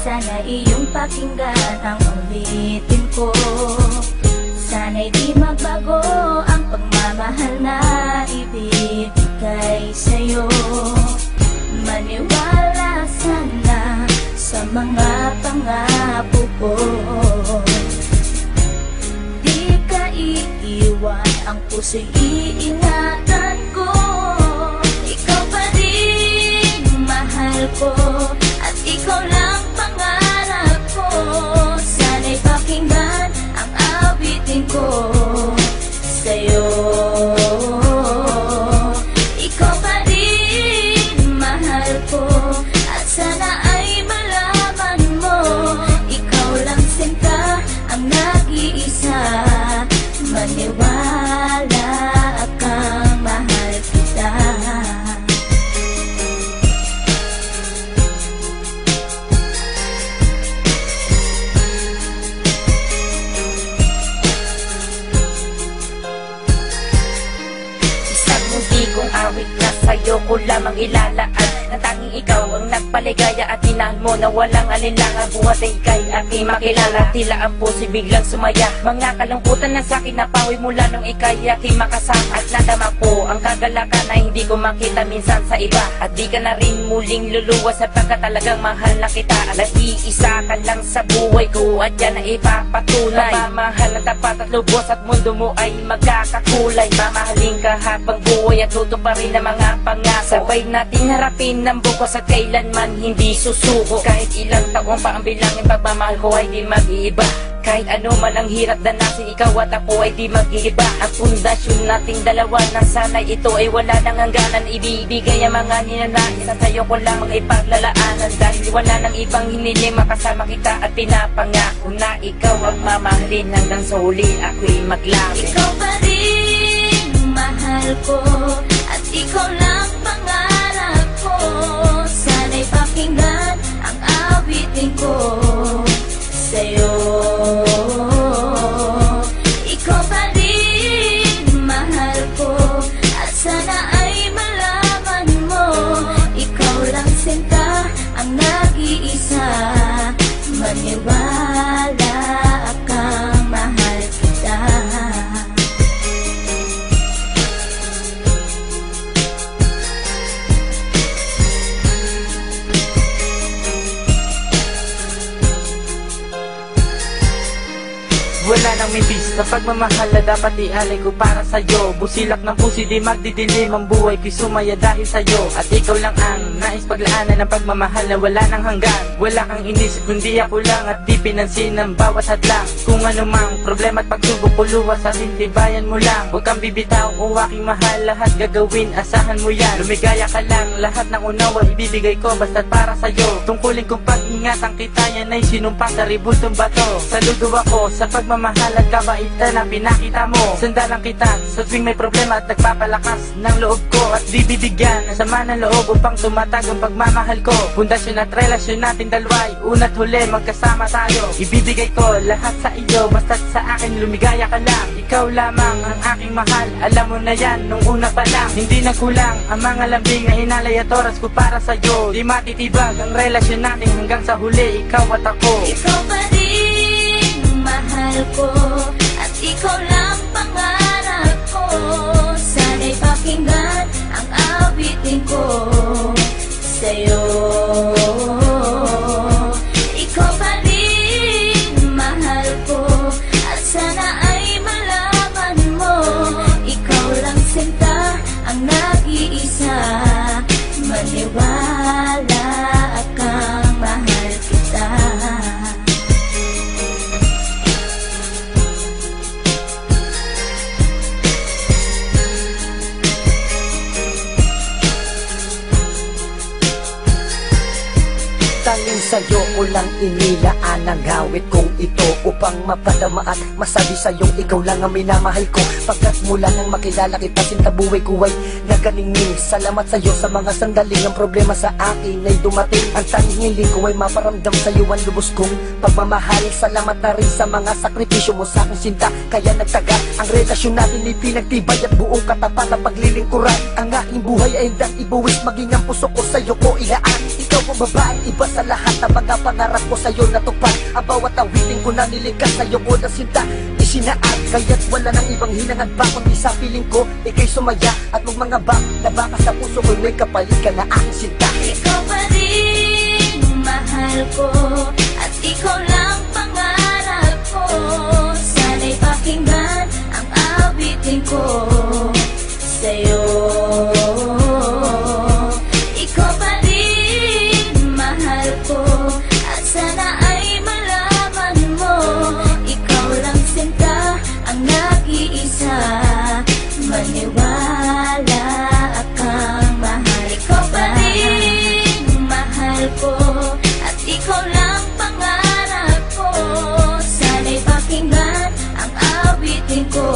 Sana iyong pakinggan ang ulitin ko. Sana'y di magbago ang pagmamahal na ibibigay sa'yo. Maniwala sana sa mga pangako ko. Di ka iiwan, ang puso'y iingatan ko. Ikaw pa rin mahal ko, at ikaw lang pangarap ko. Sana'y pakinggan ang awitin ko sa'yo. Ikaw pa rin mahal ko, at sana ay malaman mo, ikaw lang sinta ang nag-iisa. Maniwala kang mahal kita. Isang hindi kong awit na sa'yo ko lamang ilalaan, na tanging ikaw ang nagpaligaya at inahan mo na walang alinlangan. Buhat ay ika'y aking makilala, tila ang puso'y biglang sumaya. Mga kalungkutan na sa'kin napawi mula nung ika'y aking makasama, at nadama ko ang kagalakan na hindi ko makita minsan sa iba. At di ka na rin muling luluwas sapagkat talagang mahal na kita. Nag-iisa ka lang sa buhay ko, at yan ay ipapatunay. Mamahal na tapat at lubos, at mundo mo ay magkakakulay. Mamahalin ka habang buhay at tuto pa rin ang mga pangako. Sabay natin harapin ng bukos at kailanman hindi susuko. Kahit ilang taon pa ang bilangin, pagmamahal ko ay di mag-iiba. Kahit ano man ang hirap danasin, ikaw at ako ay di mag-iiba. Ang pundasyon nating dalawa na sana'y ito ay wala nang hangganan. Ibibigay ang mga ninanais at sa'yo ko lamang ipaglalaanan. Dahil wala nang ibang hiniling, makasama kita at pinapangako na ikaw ang mamahalin hanggang sa huli ako'y maglabi. Ikaw pa rin mahal ko, at ikaw lang pangarap ko. Sana'y pakinggan ang awitin ko sa'yo. Ikaw pa rin mahal ko, at sana ay malaman mo, ikaw lang sinta ang nag-iisa. Maniwala kang mahal kita. Wala nang mibis na pagmamahal na dapat ialay ko para sa'yo. Busilak ng puso di magdidilim, ang buhay ko'y sumaya dahil sa'yo. At ikaw lang ang nais paglaanan ng pagmamahal na wala nang hanggan. Wala kang inisip kundi ako lang, at di pinansin ang bawat hadlang. Kung anumang problema at pagsubok ko luwas, at intibayan mo lang. Huwag kang bibitaw o aking mahal, lahat gagawin, asahan mo yan. Lumigaya ka lang, lahat ng unawa ibibigay ko basta't para sa'yo. Tungkulin kong pag-ingatan kita, yan ay sinumpa sa ribultong bato. Saludo ako sa pagmamahal at kabaitan na pinakita mo. Sandalang kita sa tuwing may problema at nagpapalakas ng loob ko. At di bibigyan ng sama ng loob upang tumatag ang pagmamahal ko. Pundasyon at relasyon nating dalawa'y una't huli magkasama tayo. Ibibigay ko lahat sa iyo basta't sa akin lumigaya ka lang. Ikaw lamang ang aking mahal, alam mo na yan nung una pa lang. Hindi na kulang ang mga lambing na inalay at oras ko para sa'yo. Di matitibag ang relasyon natin hanggang sa huli, ikaw at ako. Ikaw pa rin mahal ko, at ikaw lang pangarap ko. Sana'y pakinggan ang awitin ko sa'yo. Ikaw pa rin mahal ko, at sana ay malaman mo, ikaw lang sinta ang nag-iisa. Maniwala kang mahal kita. Tanging sa'yo ko lang inilaan ang awit kong ito, upang mapadama at masabi sa'yong ikaw lang ang minamahal ko. Pagkat mula nang makilala kita, sinta buhay ko ay naganingning. Salamat sa'yo sa mga sandaling ang problema sa akin ay dumating. Ang tanging hiling ko ay maparamdam sa'yo ang lubos kong pagmamahal. Salamat na rin sa mga sakripisyo mo sa aking sinta, kaya nagtagal ang relasyon natin ay pinagtibay at buong katapat na paglilingkuran. Ang aking buhay ay hindang ibuwis, maging ang puso ko sa'yo ko ilaan. Ikaw ang babae, iba sa lahat ng mga pangarap ko sa'yo natupad. Ang bawat awiting ko na nilikas sa'yo ko na sinta isinaad, kaya't wala nang ibang hinangad pa kundi sa piling ko, ika'y sumaya at magmangabang na baka sa puso ko'y may kapalit ka na aking sinta. Ikaw pa rin mahal ko at ikaw lang pangarap ko. Sana'y pakinggan ang awitin ko sa'yo. Ikaw pa rin mahal ko at sana ay malaman mo, ikaw lang sinta ang nag-iisa. Maniwala akang mahal. Ikaw pa rin mahal ko at ikaw lang pangarap ko. Sana'y pakinggan ang awitin ko.